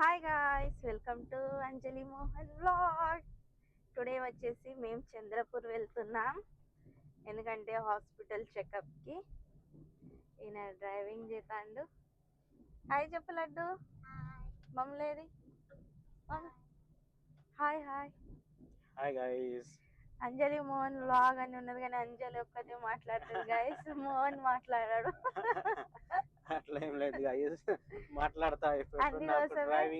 Hi guys, welcome to Anjali Mohan vlog. Today వచ్చేసి మేము చంద్రపూర్ వెళ్తున్నాం, ఎందుకంటే హాస్పిటల్ చెకప్కి. ఈయన డ్రైవింగ్ చేస్తాడు. హాయ్ చెప్పు లడ్డు. మమ్మలేది hi hi. Hi guys. Anjali Mohan vlog అని ఉన్నది కానీ అంజలి ఒక్కతే మాట్లాడుతుంది గైస్, మోహన్ మాట్లాడాడు. అట్లా ఏం లేదు గైస్, మాట్లాడతా. అందుకోసమే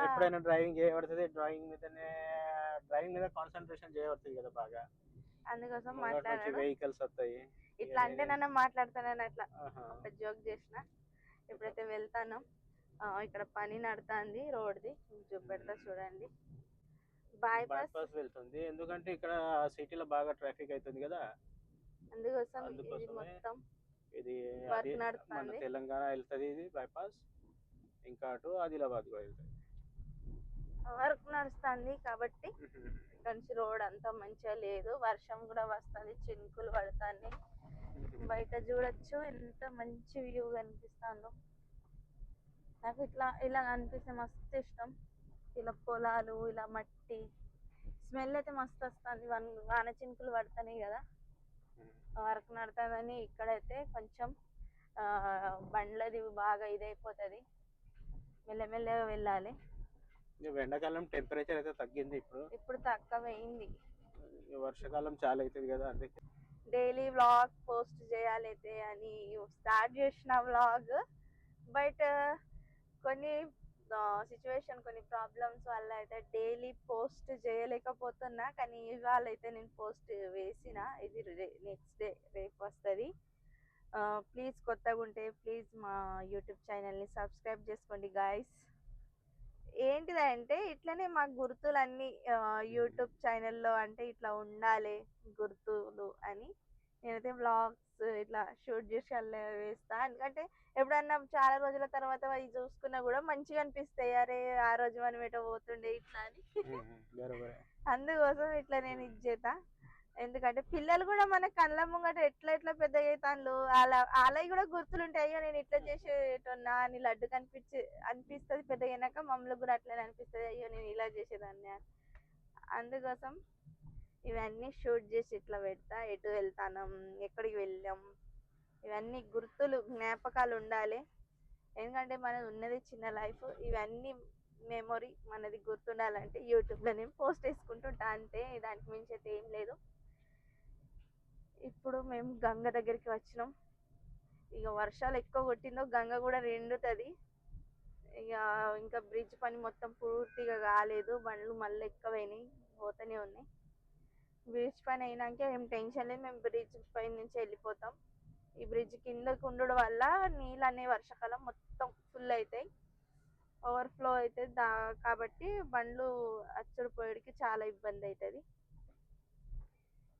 ఎప్పుడైనా డ్రైవింగ్ చేయబడుతుంది, డ్రైవింగ్ మీద కాన్సన్ట్రేషన్ చేయబడుతుంది కదా బాగా. అందుకోసం మాట్లాడాడు. వెహికల్స్ వస్తాయి ఇట్లా అంటే నన్ను మాట్లాడుతానని అట్లా ఒక జోక్ చేసిన. ఎప్పుడైతే వెళ్తానో ఇక్కడ పని నడుతుంది రోడ్ది, చూపెడతా చూడండి. బైపాస్ వెళ్తుంది, ఎందుకంటే ఇక్కడ సిటీలో బాగా ట్రాఫిక్ అవుతుంది కదా. అందుకోసం ఇది మొత్తం ఇది వర్క్ మన నడుస్తుంది. తెలంగాణ వెళ్తుంది ఇది బైపాస్, ఇంకా అటు ఆదిలాబాద్ కూడా వెళ్తుంది. వర్క్ నడుస్తుంది కాబట్టి ఇక్కడ నుంచి రోడ్ అంతా మంచిగా లేదు. వర్షం కూడా వస్తుంది, చినుకులు పడుతుంది. బయట చూడొచ్చు ఎంత మంచి వ్యూ కనిపిస్తుందో. నాకు ఇట్లా ఇలా అనిపిస్తే మస్తు ఇష్టం. ఇలా పొలాలు, ఇలా మట్టి స్మెల్ అయితే మస్తు వస్తుంది. వాన చినుకులు పడుతున్నాయి కదా, వర్క్ నడుతుందని. ఇక్కడైతే కొంచెం బండ్లది బాగా ఇదైపోతుంది, మెల్లమెల్లగా వెళ్ళాలి. ఎండాకాలం టెంపరేచర్ అయితే తగ్గింది, ఇప్పుడు తక్కువైంది. వర్షాకాలం చాలా అవుతుంది కదా, అందుకే డైలీ వ్లాగ్ పోస్ట్ చేయాలైతే అని స్టార్ట్ చేసిన వ్లాగ్. బట్ కొన్ని సిచ్యువేషన్, కొన్ని ప్రాబ్లమ్స్ వల్ల అయితే డైలీ పోస్ట్ చేయలేకపోతున్నా. కానీ ఇవాళ అయితే నేను పోస్ట్ వేసిన. ఇది నెక్స్ట్ డే రేపు వస్తుంది. ప్లీజ్ కొత్తగా ఉంటే ప్లీజ్ మా యూట్యూబ్ ఛానల్ని సబ్స్క్రైబ్ చేసుకోండి గాయస్. ఏంటిదంటే ఇట్లనే మాకు గుర్తులన్నీ యూట్యూబ్ ఛానల్లో అంటే ఇట్లా ఉండాలి గుర్తులు అని నేనైతే వ్లాగ్స్ ఇట్లా షూట్ చేసి అలా వేస్తా. ఎందుకంటే ఎప్పుడన్నా చాలా రోజుల తర్వాత అవి చూసుకున్నా కూడా మంచిగా అనిపిస్తాయి. అరే ఆ రోజు మనం ఎటో పోతుండే ఇట్లా అని. అందుకోసం ఇట్లా నేను ఇచ్చేతా. ఎందుకంటే పిల్లలు కూడా మన కళ్ళ ముంగట ఎట్లా ఎట్లా పెద్దగా అవుతాను, అలా కూడా గుర్తులుంటాయి. అయ్యో నేను ఇట్లా చేసేటన్నా అని లడ్డు అనిపిస్తుంది. పెద్దగా అయినాక మమ్మల్ని కూడా అట్లనే అనిపిస్తుంది, అయ్యో నేను ఇలా చేసేదాన్ని అని. అందుకోసం ఇవన్నీ షూట్ చేసి ఇట్లా పెడతా. ఎటు వెళ్తాను, ఎక్కడికి వెళ్ళాం, ఇవన్నీ గుర్తులు, జ్ఞాపకాలు ఉండాలి. ఎందుకంటే మనది ఉన్నది చిన్న లైఫ్. ఇవన్నీ మెమొరీ మనది గుర్తుండాలంటే యూట్యూబ్లో నేను పోస్ట్ వేసుకుంటుంటా అంతే, దానికి మించి అయితే ఏం లేదు. ఇప్పుడు మేము గంగ దగ్గరికి వచ్చినాం. ఇక వర్షాలు ఎక్కువ కొట్టిందో గంగ కూడా రెండుతుంది. ఇంకా బ్రిడ్జ్ పని మొత్తం పూర్తిగా కాలేదు, బండ్లు మళ్ళీ ఎక్కువైనాయి, పోతూనే ఉన్నాయి. బ్రిడ్జ్ పని అయినాక ఏం టెన్షన్ లేదు, మేము బ్రిడ్జ్ పై నుంచి వెళ్ళిపోతాం. ఈ బ్రిడ్జ్ కిందకు ఉండడం వల్ల నీళ్ళు అనే వర్షాకాలం మొత్తం ఫుల్ అవుతాయి, ఓవర్ఫ్లో అవుతుంది. కాబట్టి బండ్లు అచ్చుడు పోయడానికి చాలా ఇబ్బంది అవుతుంది.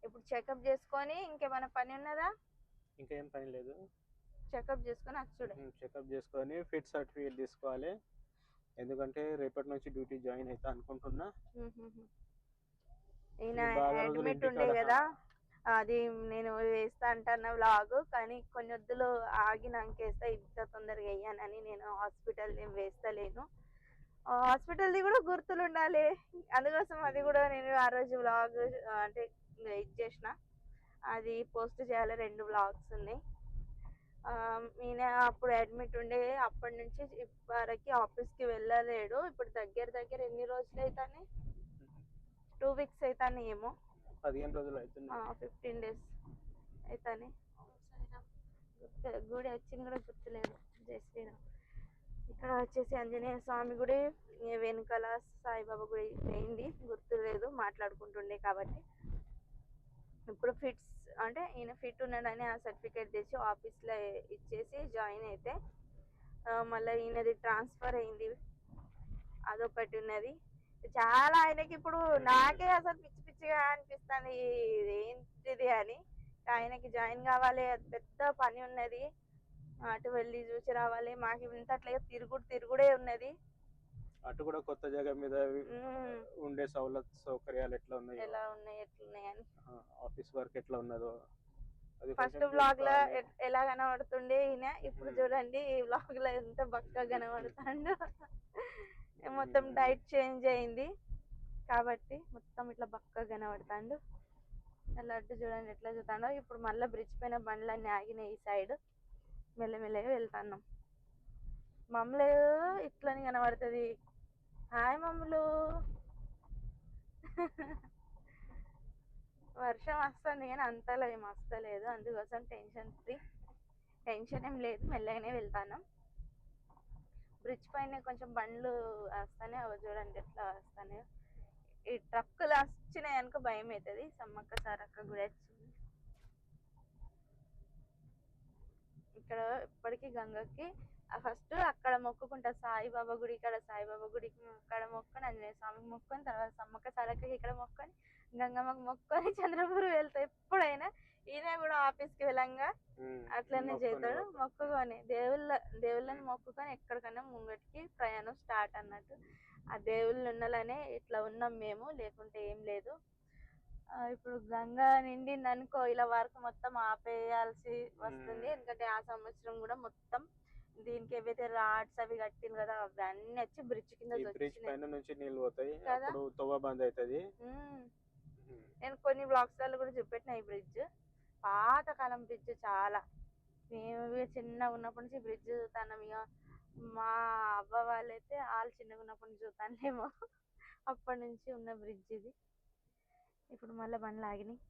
ఇప్పుడు చెకప్ చేసుకొని ఇంకేమైనా పని ఉన్నదా? ఇంకేం పని లేదు, చెకప్ చేసుకొని ఫిట్ సర్టిఫికేట్ తీసుకోవాలి. ఎందుకంటే రేపటి నుంచి డ్యూటీ జాయిన్ అవుతా అనుకుంటున్నా. ఈయన అడ్మిట్ ఉండే కదా, అది నేను వేస్తా అంటున్న వ్లాగ్. కానీ కొన్ని వద్దులు ఆగినాక వేస్తా, ఇంత తొందరగా వేయనని నేను హాస్పిటల్ ఏం వేస్తలేను. హాస్పిటల్ది కూడా గుర్తులు ఉండాలి, అందుకోసం అది కూడా నేను ఆ రోజు వ్లాగ్ అంటే ఇది చేసిన. అది పోస్ట్ చేయాలి. 2 వ్లాగ్స్ ఉన్నాయి. ఈయన అప్పుడు అడ్మిట్ ఉండే, అప్పటి నుంచి ఇప్పటివరకు ఆఫీస్కి వెళ్ళలేడు. ఇప్పుడు దగ్గర ఎన్ని రోజులు అవుతాయి, 2 వీక్స్ అవుతాయి ఏమో, 15 రోజులు అవుతుంది, 15 days అవుతాయి. గుడి వచ్చింది కూడా గుర్తులేదు. జై శ్రీరామ్. ఇక్కడ వచ్చేసి ఆంజనేయ స్వామి గుడి, వెనుకల సాయిబాబా గుడి అయింది, గుర్తులేదు, మాట్లాడుకుంటుండే కాబట్టి. ఇప్పుడు ఫిట్స్ అంటే ఈయన ఫిట్ ఉన్నాడని ఆ సర్టిఫికేట్ తెచ్చి ఆఫీస్లో ఇచ్చేసి జాయిన్ అయితే మళ్ళీ ఈయనది ట్రాన్స్ఫర్ అయింది, అదొకటి ఉన్నది. చాలా ఆయనకి ఇప్పుడు నాకే అసలు పిచ్చిగా అనిపిస్తుంది ఏంటిది అని. ఆయనకి జాయిన్ కావాలి, అది పెద్ద పని ఉన్నది. అటు వెళ్ళి చూసి రావాలి. మాకు ఇంత అట్లా తిరుగుడే ఉన్నది. అటు కూడా కొత్త జగ మీద ఉండే సౌకర్యాలు ఎట్లా ఉన్నాయి అని, ఆఫీస్ వర్క్ ఎట్లా ఉన్నదో. ఫస్ట్ బ్లాగ్ లో ఎలా కనబడుతుండే ఈయన, ఇప్పుడు చూడండి ఈ బ్లాగ్ లో ఎంత బక్కగా కనబడుతాడు. మొత్తం డైట్ చేంజ్ అయింది కాబట్టి మొత్తం ఇట్లా బక్కగా కనబడతాడు. లడ్డు చూడండి ఎట్లా చూస్తాడో. ఇప్పుడు మళ్ళీ బ్రిడ్జ్ పైన బండ్లన్నీ ఆగినాయి. ఈ సైడ్ మెల్లమెల్లగా వెళ్తున్నాం. మమ్మలు ఇట్లని కనబడుతుంది. హాయ్ మమ్మలు. వర్షం వస్తుంది కానీ అంతలో ఏం వస్తలేదు, అందుకోసం టెన్షన్ ఏం లేదు, మెల్లగానే వెళ్తాను. బ్రిడ్జ్ పైన కొంచెం బండ్లు వస్తానే చూడండి ఎట్లా వస్తానే. ఈ ట్రక్కులు వచ్చినాయి అనుకో భయం అవుతుంది. సమ్మక్క సారక్క గుడి వచ్చింది ఇక్కడ. ఇప్పటికీ గంగకి ఫస్ట్ అక్కడ మొక్కుకుంటా, సాయిబాబా గుడి ఇక్కడ, సాయిబాబా గుడికి అక్కడ మొక్కుని, ఆంజనేయ స్వామికి మొక్కుని, తర్వాత సమ్మక్క సారక్కకి ఇక్కడ మొక్కుని, గంగమ్మకి మొక్కుని చంద్రపూర్ వెళ్తా. ఎప్పుడైనా ఈయన కూడా ఆఫీస్కి వెళ్ళంగా అట్లనే చేస్తాడు. మొక్కుకొని దేవుళ్ళని మొక్కుకొని ఎక్కడికైనా ముంగటికి ప్రయాణం స్టార్ట్ అన్నట్టు. ఆ దేవుళ్ళు ఉండాలనే ఇట్లా ఉన్నాం మేము, లేకుంటే ఏం లేదు. ఇప్పుడు గంగా నిండింది అనుకో ఇలా వరకు మొత్తం ఆపేయాల్సి వస్తుంది. ఎందుకంటే ఆ సంవత్సరం కూడా మొత్తం దీనికి ఏవైతే రాడ్స్ అవి కట్టింది కదా అవన్నీ వచ్చి బ్రిడ్జ్ కింద నుంచి నీళ్ళు పోతాయి, తవ్వ బంద్ అవుతుంది. నేను కొన్ని బ్లాగ్స్ లలో కూడా చూపెట్టిన ఈ బ్రిడ్జ్ పాతకాలం బ్రిడ్జ్. చాలా మేము చిన్నగా ఉన్నప్పటి నుంచి బ్రిడ్జ్ చూస్తాను. ఇక మా అవ్వ వాళ్ళైతే వాళ్ళు చిన్నగా ఉన్నప్పటి నుంచి చూస్తానేమో. అప్పటి నుంచి ఉన్న బ్రిడ్జ్ ఇది. ఇప్పుడు మళ్ళీ బండ్లు ఆగినాయి.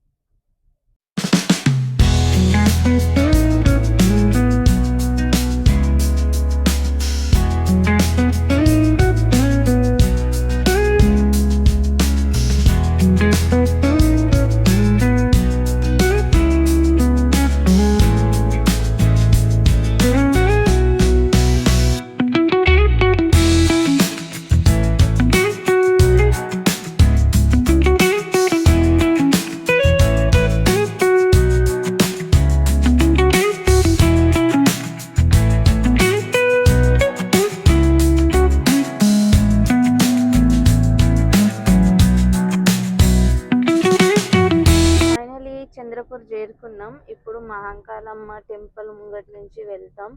చంద్రపూర్ చేరుకున్నాం. ఇప్పుడు మహంకాళమ్మ టెంపుల్ ముంగటి నుంచి వెళ్తాం.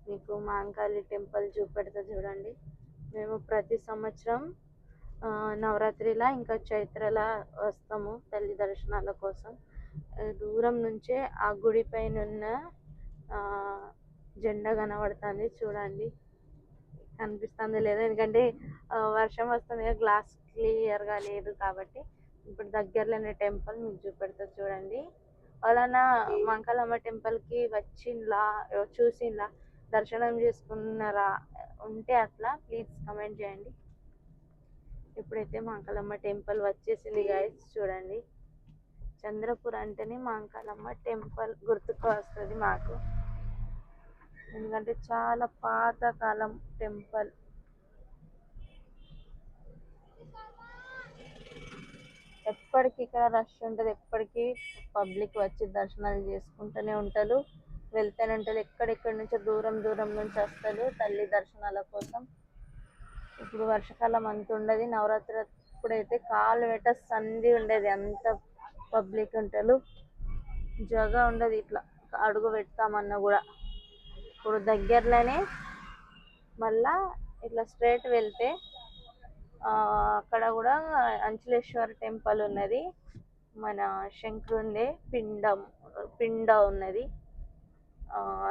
మీకు మహంకాళి టెంపుల్ చూపెడతా చూడండి. మేము ప్రతి సంవత్సరం నవరాత్రిలా ఇంకా చైత్రలా వస్తాము తల్లి దర్శనాల కోసం. దూరం నుంచే ఆ గుడి పైన ఉన్న జెండా కనబడుతుంది చూడండి. కనిపిస్తుంది లేదా, ఎందుకంటే వర్షం వస్తుంది, గ్లాస్ క్లియర్గా లేదు కాబట్టి. ఇప్పుడు దగ్గరలోనే టెంపుల్ మీకు చూపెడతా చూడండి. వాళ్ళన్నా మహంకాళమ్మ టెంపుల్కి వచ్చిండ్లా, చూసిండ్లా, దర్శనం చేసుకున్నారా ఉంటే అట్లా ప్లీజ్ కమెంట్ చేయండి. ఇప్పుడైతే మహంకాళమ్మ టెంపుల్ వచ్చేసింది గైస్ చూడండి. చంద్రపూర్ అంటేనే మహంకాళమ్మ టెంపుల్ గుర్తుకు వస్తుంది మాకు, ఎందుకంటే చాలా పాతకాలం టెంపుల్. ఎప్పటికీ ఇక్కడ రష్ ఉంటుంది, ఎప్పటికీ పబ్లిక్ వచ్చి దర్శనాలు చేసుకుంటూనే ఉంటారు, వెళ్తూనే ఉంటారు. ఎక్కడెక్కడి నుంచో దూరం దూరం నుంచి వస్తారు తల్లి దర్శనాల కోసం. ఇప్పుడు వర్షాకాలం అంత ఉండదు, నవరాత్రి అప్పుడైతే కాలు పెట్ట సంధి ఉండేది, అంత పబ్లిక్ ఉంటారు, జగ ఉండదు ఇట్లా అడుగు పెడతామన్నా కూడా. ఇప్పుడు దగ్గరలోనే మళ్ళా ఇట్లా స్ట్రైట్ వెళ్తే అక్కడ కూడా అంచలేశ్వర టెంపుల్ ఉన్నది. మన శంకరుందే పిండ ఉన్నది,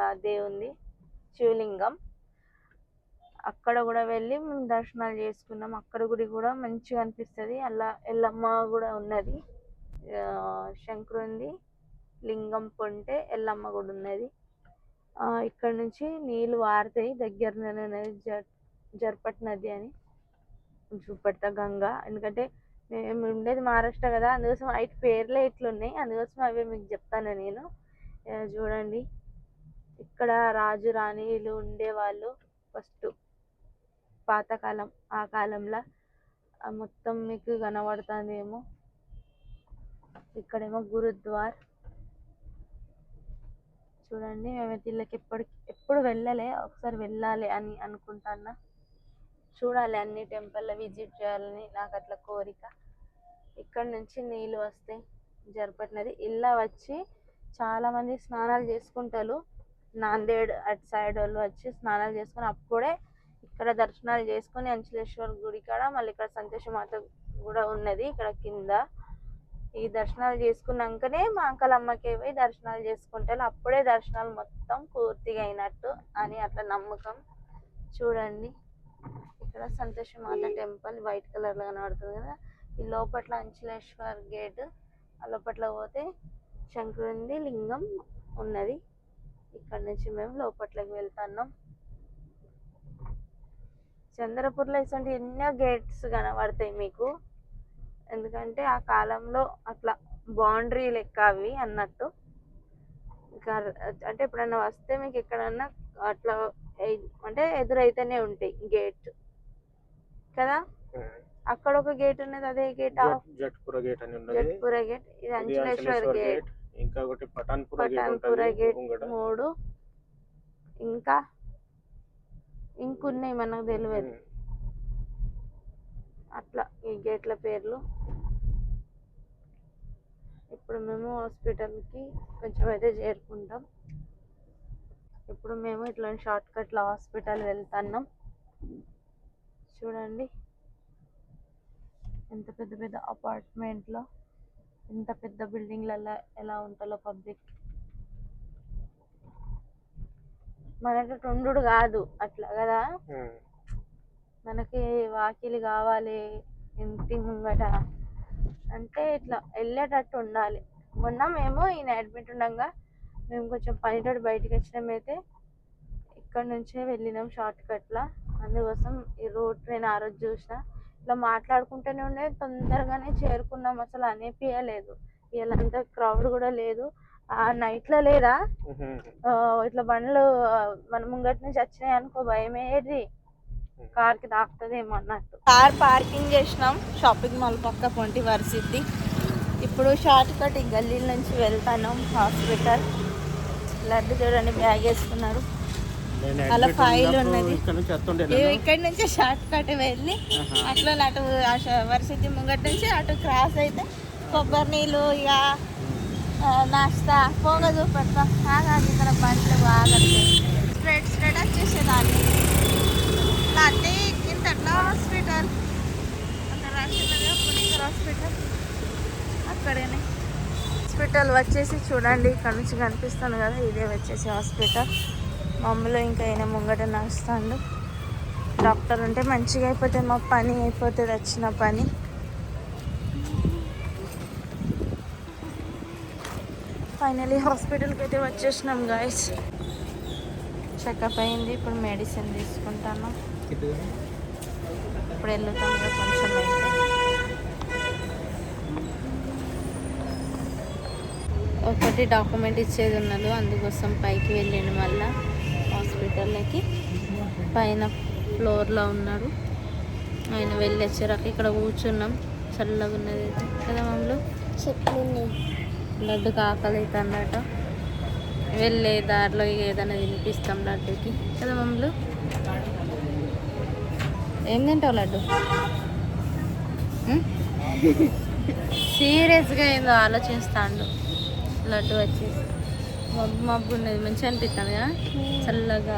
అదే ఉంది శివలింగం. అక్కడ కూడా వెళ్ళి మేము దర్శనాలు చేసుకున్నాం. అక్కడ గుడి కూడా మంచిగా అనిపిస్తుంది. అలా ఎల్లమ్మ కూడా ఉన్నది, శంకరుంది లింగం పొంటే ఎల్లమ్మ కూడా ఉన్నది. ఇక్కడ నుంచి నీళ్ళు వారుతాయి, దగ్గరలోనే ఉన్నది జర్పట్ నది అని చూపెడతా. గంగా, ఎందుకంటే మేము ఉండేది మహారాష్ట్ర కదా, అందుకోసం అయితే పేర్లే ఇట్లున్నాయి, అందుకోసం అవి మీకు చెప్తాను నేను. చూడండి ఇక్కడ రాజు రాణిలు ఉండేవాళ్ళు ఫస్ట్ పాతకాలం, ఆ కాలంలో మొత్తం మీకు కనబడుతుందేమో. ఇక్కడేమో గురుద్వార్ చూడండి. మేమైతే ఇళ్ళకి ఎప్పుడు వెళ్ళలే, ఒకసారి వెళ్ళాలి అని అనుకుంటున్నా. చూడాలి, అన్ని టెంపుల్ విజిట్ చేయాలని నాకు అట్లా కోరిక. ఇక్కడ నుంచి నీళ్ళు వస్తాయి జర్పట్ నది. ఇలా వచ్చి చాలా మంది స్నానాలు చేసుకుంటారు. నాందేడ్ అటు సైడ్ వాళ్ళు వచ్చి స్నానాలు చేసుకుని అప్పుడే ఇక్కడ దర్శనాలు చేసుకొని అంచలేశ్వర్ గుడి కాడ మళ్ళీ ఇక్కడ సంతోషమాత కూడా ఉన్నది ఇక్కడ కింద. ఈ దర్శనాలు చేసుకున్నాకనే మా అంకలమ్మకి పోయి దర్శనాలు చేసుకుంటారు, అప్పుడే దర్శనాలు మొత్తం పూర్తిగా అయినట్టు అని అట్లా నమ్మకం. చూడండి ఇక్కడ సంతోషమాత టెంపుల్ వైట్ కలర్ లో కనబడుతుంది కదా. ఈ లోపట్ల అంచలేశ్వర్ గేట్, ఆ లోపట్ల పోతే శంకరుంది లింగం ఉన్నది. ఇక్కడ నుంచి మేము లోపట్లకి వెళ్తున్నాం. చంద్రపూర్లో ఇటువంటి ఎన్నో గేట్స్ కనబడతాయి మీకు, ఎందుకంటే ఆ కాలంలో అట్లా బౌండరీ లెక్క అవి అన్నట్టు. ఇంకా అంటే ఎప్పుడన్నా వస్తే మీకు ఎక్కడన్నా అట్లా అంటే ఎదురైతేనే ఉంటాయి గేట్ కదా. అక్కడ ఒక గేట్ ఉన్నది, అదే గేట్ జట్పుర గేట్ అని ఉన్నది. జట్పుర గేట్, ఇది అంచలేశ్వర్ గేట్, ఇంకా ఒకటి పఠాన్పుర గేట్ 3, ఇంకా ఇంకున్నాయి మనకు తెలియదు అట్లా ఈ గేట్ల పేర్లు. ఇప్పుడు మేము హాస్పిటల్కి కొంచెం అయితే చేరుకుంటాం. ఇప్పుడు మేము ఇట్లా షార్ట్ కట్లో హాస్పిటల్ వెళ్తున్నాం. చూడండి ఎంత పెద్ద పెద్ద అపార్ట్మెంట్లో, ఎంత పెద్ద బిల్డింగ్లలో ఎలా ఉంటుందో పబ్లిక్. మనకి ఉండు కాదు అట్లా కదా, మనకి వాకిలి కావాలి ఇంటి ముంగట అంటే ఇట్లా వెళ్ళేటట్టు ఉండాలి. మొన్న మేము ఈయన అడ్మిట్ ఉండగా మేము కొంచెం పనితోటి బయటకు వచ్చినామైతే ఇక్కడ నుంచే వెళ్ళినాం షార్ట్ కట్లా. అందుకోసం ఈ రోడ్ నేను ఆ రోజు చూసిన ఇట్లా మాట్లాడుకుంటూనే ఉండే, తొందరగానే చేరుకున్నాం. అసలు అనిపించలేదు, ఇలాంతా క్రౌడ్ కూడా లేదు. ఆ నైట్లో లేదా ఇట్లా బండ్లు మన ముంగటి నుంచి వచ్చినాయి అనుకో భయమేది, కార్కి తాకుతుందేమో అన్నట్టు. కార్ పార్కింగ్ చేసినాం షాపింగ్ మాల్ పక్క పొంటి వరసిద్ధి. ఇప్పుడు షార్ట్ కట్ ఈ గల్లీ నుంచి వెళ్తాను హాస్పిటల్. లడ్డు చూడండి బ్యాగ్ వేసుకున్నారు, అలా ఫైల్ ఉన్నది. ఇక్కడి నుంచి షార్ట్ కట్ వెళ్ళి అట్లా అటు వరసిద్ధి ముంగటి నుంచి అటు క్రాస్ అయితే కొబ్బరి నీళ్ళు ఇక నాస్తా పోగ చూపెడతా. కాదు ఇక్కడ బండ్లు బాగా స్ట్రెట్ వచ్చేసేదాన్ని. అంటే ఇంత హాస్పిటల్ అక్కడ రాసింది పునీతర్ హాస్పిటల్, అక్కడేనే హాస్పిటల్ వచ్చేసి చూడండి ఇక్కడ నుంచి కనిపిస్తాను కదా, ఇదే వచ్చేసి హాస్పిటల్. మమ్మల్ని ఇంకా అయినా ముంగట నడుస్తాడు. డాక్టర్ ఉంటే మంచిగా అయిపోతే మా పని అయిపోతుంది, వచ్చిన పని. ఫైనలీ హాస్పిటల్కి అయితే వచ్చేసినాం గాయస్. చెకప్ అయింది, ఇప్పుడు మెడిసిన్ తీసుకుంటాను. ఇప్పుడు వెళ్తాం కదా కొంచెం అయితే. ఒకటి డాక్యుమెంట్ ఇచ్చేది ఉన్నది, అందుకోసం పైకి వెళ్ళిండు మళ్ళా హాస్పిటల్లోకి. పైన ఫ్లోర్లో ఉన్నాడు ఆయన. వెళ్ళి వచ్చారాక ఇక్కడ కూర్చున్నాం, చల్లగా ఉన్నది కదా. మమ్మల్ని చెట్లు ఉన్నాయి, లడ్డుకి ఆకలి అవుతుందట. వెళ్ళే దారిలో ఏదైనా తినిపిస్తాం లడ్డుకి కదా. మమ్మల్ని ఏం తింటావు లడ్డు? సీరియస్గా ఏదో ఆలోచిస్తాడు లడ్డు. వచ్చేసి మబ్బు మబ్బు ఉన్నది, మంచిగా అనిపిస్తుంది కదా, చల్లగా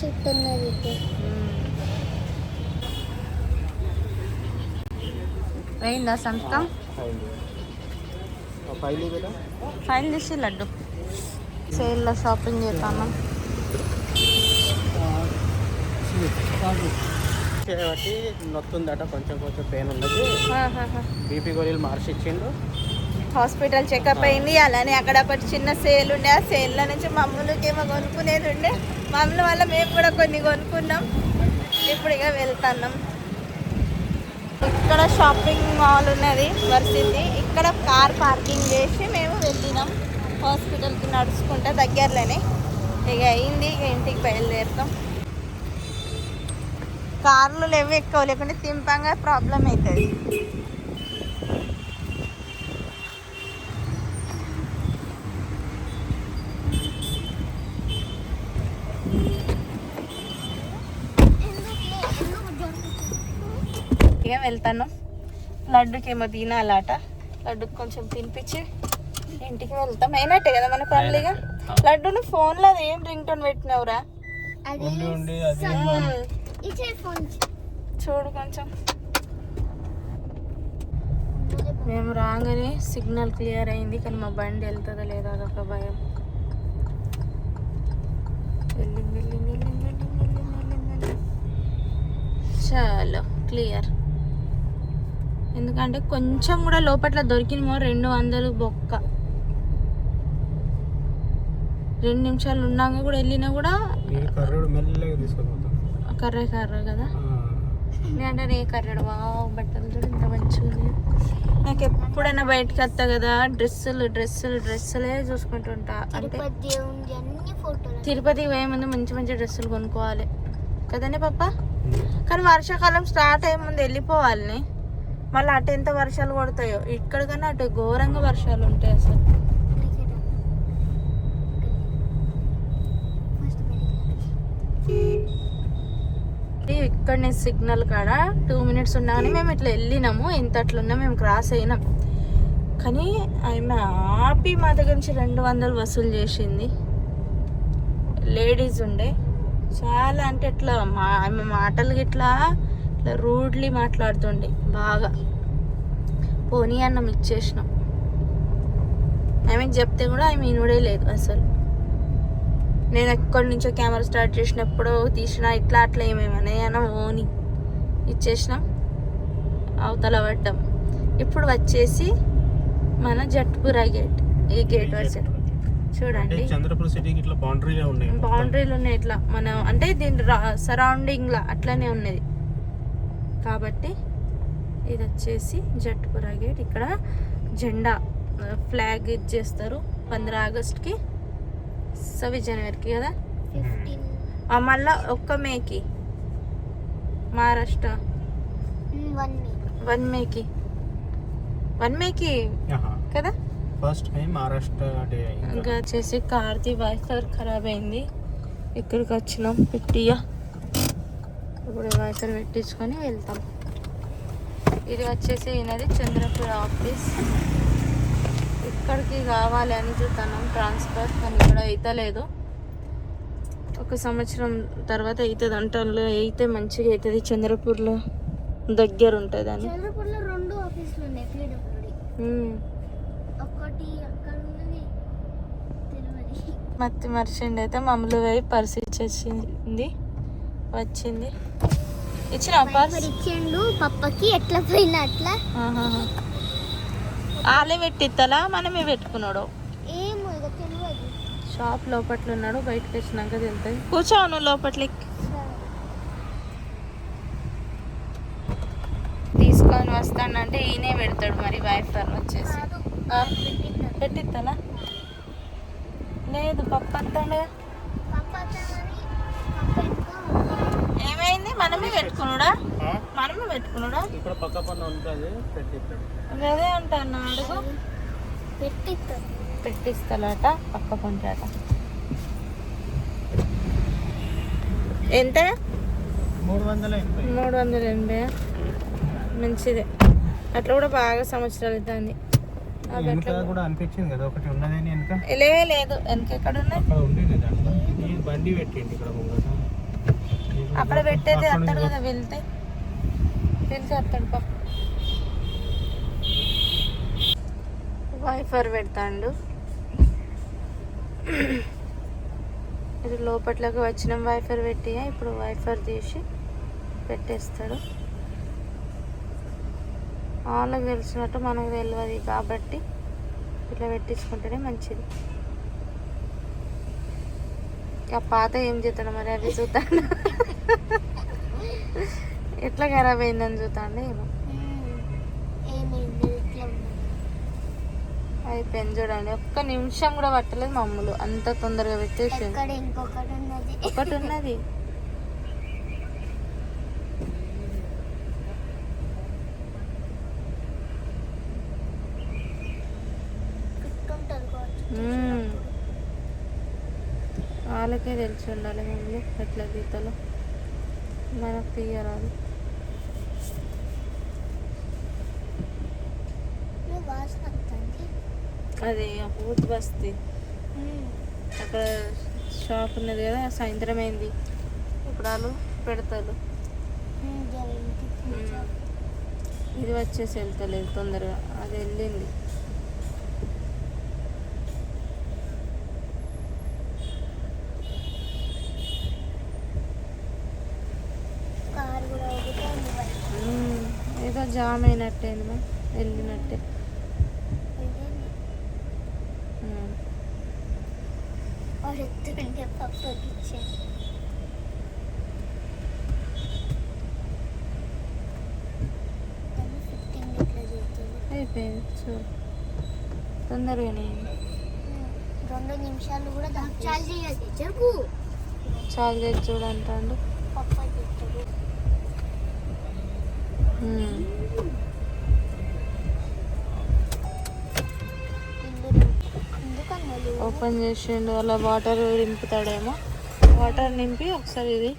చెట్టు ఉన్నది. పోయిందా సంతకం? ఫైల్ తీసి లడ్డు సేల్లో షాపింగ్ చేస్తాను కాబట్టి నొత్తుందట, కొంచెం కొంచెం పెయిన్ ఉన్నది. బీపీ గోళీలు మార్చి ఇచ్చిండు. హాస్పిటల్ చెకప్ అయింది. అలానే అక్కడ ఒకటి చిన్న సేల్ ఉండే, ఆ సేల్లో నుంచి మమ్మల్కి ఏమో కొనుక్కునేది ఉండే. మమ్మల్ని వల్ల మేము కూడా కొన్ని కొనుక్కున్నాం. ఇప్పుడు ఇక వెళ్తున్నాం. ఇక్కడ షాపింగ్ మాల్ ఉన్నది వరసిద్ధి, ఇక్కడ కార్ పార్కింగ్ చేసి మేము వెళ్ళినాం హాస్పిటల్కి నడుచుకుంటా దగ్గరలోనే. ఇక అయింది, ఇక ఇంటికి బయలుదేరుతాం. కార్లు లేవు ఎక్కువ, లేకుంటే తింపంగా ప్రాబ్లం అవుతుంది. ఇక వెళ్తాను. లడ్డుకి ఏమో తినాలట, లడ్డుకి కొంచెం తినిపించి ఇంటికి వెళ్తాం. అయినట్టే కదా మన పనులుగా. లడ్డును ఫోన్లో ఏం రింగ్ టోన్ పెట్టినావురా? చూడు కొంచెం. మేము రాగానే సిగ్నల్ క్లియర్ అయింది, కానీ మా బండి వెళ్తుందా లేదా అదొక భయం. చాలా క్లియర్. ఎందుకంటే కొంచెం కూడా లోపల దొరికినమో 200 బొక్క. 2 నిమిషాలు ఉన్నాక కూడా వెళ్ళినా కూడా కర్రే కదా. నేనంటే ఏ కర్రెడు బట్టలు చూడు ఇంత మంచిగా ఉన్నాయి. నాకు ఎప్పుడైనా బయటకు వస్తా కదా డ్రెస్సులే చూసుకుంటుంటా. అంటే తిరుపతికి పోయే ముందు మంచి మంచి డ్రెస్సులు కొనుక్కోవాలి కదనే పప్ప. కానీ వర్షాకాలం స్టార్ట్ అయ్యే ముందు వెళ్ళిపోవాలి. మళ్ళీ అటు ఎంత వర్షాలు కొడతాయో. ఇక్కడ కన్నా అటు ఘోరంగా వర్షాలు ఉంటాయి అసలు. ఇక్కడనే సిగ్నల్ కాడ 2 మినిట్స్ ఉన్నా కానీ మేము ఇట్లా వెళ్ళినాము. ఇంత అట్లున్నా మేము క్రాస్ అయినాం. కానీ ఆమె ఆపి మా దగ్గర నుంచి 200 వసూలు చేసింది. లేడీస్ ఉండే చాలా, అంటే ఇట్లా ఆమె మాటలు ఇట్లా రూడ్లీ మాట్లాడుతుండే బాగా. పోనీ అన్నం ఇచ్చేసినాం. ఆమెకు చెప్తే కూడా ఆమె ఇనుడే లేదు అసలు. నేను ఎక్కడి నుంచో కెమెరా స్టార్ట్ చేసినప్పుడు తీసిన ఇట్లా అట్లా ఏమేమన్నా ఓని ఇచ్చేసినాం. అవతల పడ్డాం. ఇప్పుడు వచ్చేసి మన జట్పురా గేట్. ఈ గేట్ వచ్చి చూడండి బౌండరీలు ఉన్నాయి ఇట్లా. మనం అంటే దీని సరౌండింగ్ లా అట్లనే ఉన్నది కాబట్టి ఇది వచ్చేసి జట్పురా గేట్. ఇక్కడ జెండా ఫ్లాగ్ ఇచ్చేస్తారు 15 ఆగస్ట్కి, 26 జనవరికి కదా. మళ్ళా 1 మేకి మహారాష్ట్ర 1 మేకి కదా ఫస్ట్ టైం మహారాష్ట్ర డే. ఇంకా వచ్చేసి కార్తీ వైఫర్ ఖరాబ్ అయింది. ఇక్కడికి వచ్చినాం పెట్టియా. ఇప్పుడు వైఫర్ పెట్టించుకొని వెళ్తాం. ఇది వచ్చేసి ఈయనది చంద్రపూర్ ఆఫీస్. ఇక్కడికి కావాలి అని చూస్తున్నాం ట్రాన్స్ఫర్, కానీ ఇక్కడ అయితే లేదు. 1 సంవత్సరం తర్వాత అవుతుంది అంటారు. అయితే మంచిగా అవుతుంది. చంద్రపూర్లో దగ్గర ఉంటుంది అని. చంద్రపూర్లో 2 ఆఫీసులు ఉన్నాయి PWD. ఒకటి అక్కడ ఉన్నది తెలియదు. మత్తి మర్చిండి అయితే మమ్మల్ని పోయి పర్స్ ఇచ్చేసింది. వచ్చింది ఇచ్చిన పర్స్ ఇచ్చిండు పప్పకి. ఎట్లా పోయినా అట్లా ఆలే పెట్టిత్తలా మనమే పెట్టుకున్నాడు. ఏమో ఇక తెలియదు. షాప్ లోపట్ల ఉన్నాడు. బయటకు వచ్చినాక తెలుస్తుంది. కూర్చోను లోపట్లకి. తీసుకొని వస్తానంటే ఈయనే పెడతాడు మరి వైఫర్ వచ్చేసి. పెట్టిత్తలా లేదు పప్పు వస్తాడు. ఏమైంది? మనమే పెట్టుకున్నాడా? అదే అంటాను. అడుగు. పెట్టిస్తాలట పక్క పంటాట. ఎంత? 380. మంచిదే. అట్లా కూడా బాగా సంవత్సరాలు అవుతుంది. అనిపించింది కదా ఒకటి ఉన్నదని వెనక. లేదు వెనక ఎక్కడ ఉన్నాయి? బండి పెట్టింది ఇక్కడ అక్కడ పెట్టేది అత్తాడు కదా. వెళ్తే అత్తాడు పా. వైఫర్ పెడతాడు. ఇది లోపట్లోకి వచ్చిన వైఫర్ పెట్టి ఇప్పుడు వైఫర్ తీసి పెట్టేస్తాడు. వాళ్ళకి తెలిసినట్టు మనకు తెలియదు కాబట్టి ఇట్లా పెట్టించుకుంటేనే మంచిది. ఆ పాత ఏం చేస్తాడు మరి, అవి చూస్తాడు. ఎట్లా ఖరాబ్ అయిందని చూస్తాండి. ఏమో అయిపోయింది చూడండి. 1 నిమిషం కూడా పట్టలేదు మమ్మల్ని. అంత తొందరగా పెట్టేసి. ఒకటి ఉన్నది. వాళ్ళకే తెలిసి ఉండాలి మమ్మల్ని ఎట్లా గీతలో. మనకు తీయరాదు. అది ఊత్ బస్తీ అక్కడ షాప్ ఉన్నది కదా. సాయంత్రం అయింది. ఇప్పుడు వాళ్ళు పెడతారు. ఇది వచ్చేసి వెళ్తలేదు తొందరగా, అది వెళ్ళింది. కార్ కూడా ఊగుతోంది బయట. ఏదో జామ్ అయినట్టేమో, వెళ్ళినట్టే. వాడు ఎత్తుంటే పప్పకి ఇచ్చాను. ఫిఫ్టీన్ ఇట్లా చేస్తుంది. అయిపోయింది చూడు, తొందరగానే 2 నిమిషాలు కూడా చాలు చేయాలి. జరుగు చాలు చేసి చూడు అంటాడు. పప్ప చెప్తాడు. ఎందుకన్నా ఓపెన్ చేసిండు, అలా వాటర్ నింపుతాడేమో. వాటర్ నింపి ఒకసారి ఇది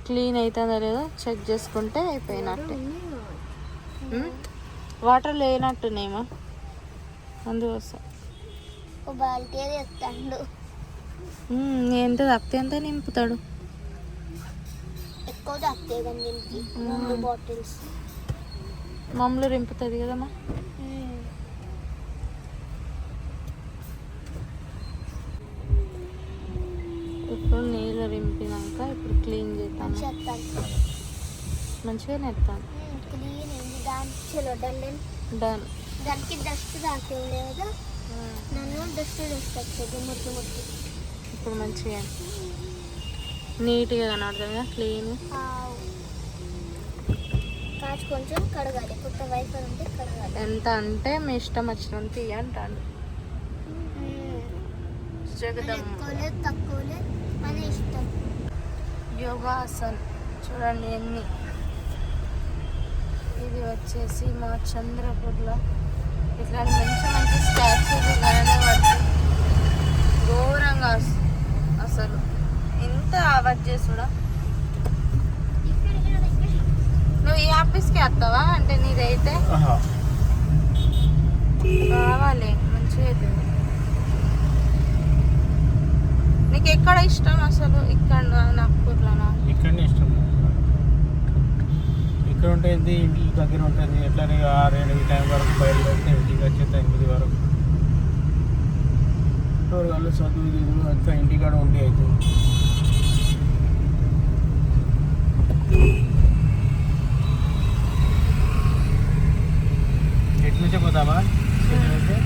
క్లీన్ అవుతుందో లేదో చెక్ చేసుకుంటే అయిపోయినట్టే. వాటర్ లేనట్టునేమో అందుకోసం బాల్టీ తెస్తాడు. ఎంత తప్పితే ఎంత నింపుతాడు. ఎక్కువ తప్పితే కానీ దీనికి 2 బాటిల్స్ మామూలు నింపుతుంది కదమ్మా. ఇప్పుడు నీళ్ళు రింపినాక ఇప్పుడు క్లీన్ చేస్తాను. మంచిగా నెత్తాను. క్లీన్ అయింది. దాంట్లో డన్. దానికి డస్ట్ తాకేం లేదు. నన్ను డస్ట్ వచ్చేది ముట్టి ముట్టి. ఇప్పుడు మంచిగా నీట్గా కనబడుతుంది కదా, క్లీన్. కాచు కొంచెం కడగాలి, కొత్త వైఫర్ ఉంటే కడగాలి. ఎంత అంటే మీ ఇష్టం వచ్చినంత అంటాడు. ఎక్కువలేదు తక్కువలేదు మన ఇష్టం. యోగాసన్ చూడండి ఎన్ని. ఇది వచ్చేసి మా చంద్రపూర్లో ఇట్లా మంచి మంచి స్టాచ్యూలు కనబడుతుంది. ఘోరంగా అసలు ఎంత ఆవాజ్ చేసుడా. నువ్వు ఈ ఆఫీస్కి వస్తావా అంటే నీదైతే రావాలి, మంచిగా అవుతుంది. నీకు ఎక్కడ ఇష్టం అసలు? ఇక్కడ నాగ్పూర్లోనా? ఇక్కడనే ఇష్టం. ఇక్కడ ఉంటుంది, ఇంటికి దగ్గర ఉంటుంది. ఎట్లనే 6-7 టైం వరకు బయలుదేరితే ఇంటికి వచ్చే 9 వరకు. వాళ్ళు చదువు అంతా ఇంటికాడ ఉండి అవుతుంది. ఎటు నుంచే పోతావా? అయితే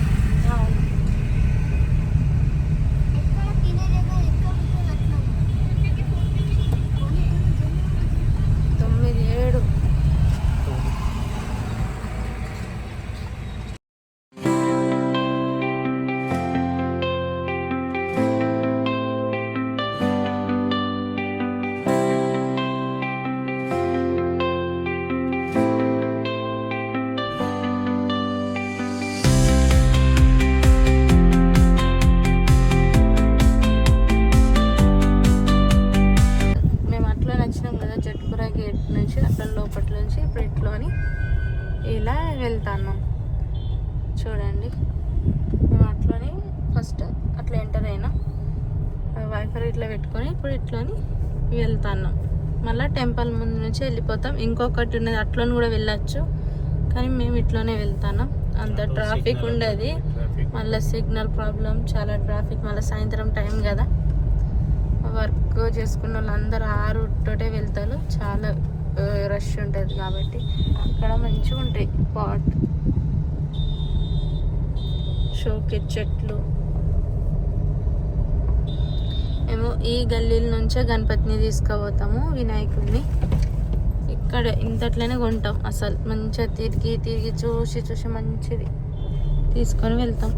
9-7 లోపటి నుంచి ఇప్పుడు ఇట్లోని ఇలా వెళ్తాను. చూడండి మేము అట్లోని ఫస్ట్ అట్లా ఎంటర్ అయినా వైఫర్ ఇట్లా పెట్టుకొని ఇప్పుడు ఇట్లోని వెళ్తాను. మళ్ళీ టెంపుల్ ముందు నుంచి వెళ్ళిపోతాం. ఇంకొకటి ఉన్నది, అట్లోని కూడా వెళ్ళచ్చు, కానీ మేము ఇట్లోనే వెళ్తాను. అంత ట్రాఫిక్ ఉండదు. మళ్ళీ సిగ్నల్ ప్రాబ్లం, చాలా ట్రాఫిక్. మళ్ళీ సాయంత్రం టైం కదా, వర్క్ చేసుకున్న వాళ్ళందరూ ఆ రూట్తోటే వెళ్తారు. చాలా రష్ ఉంటుంది కాబట్టి ఇక్కడ మంచిగా ఉంటాయి పాట్ షోకేజ్ చెట్లు. మేము ఈ గల్లీల నుంచే గణపతిని తీసుకుపోతాము, వినాయకుడిని. ఇక్కడ ఇంతట్లోనే కొంటాం. అసలు మంచిగా తిరిగి తిరిగి చూసి చూసి మంచిది తీసుకొని వెళ్తాం.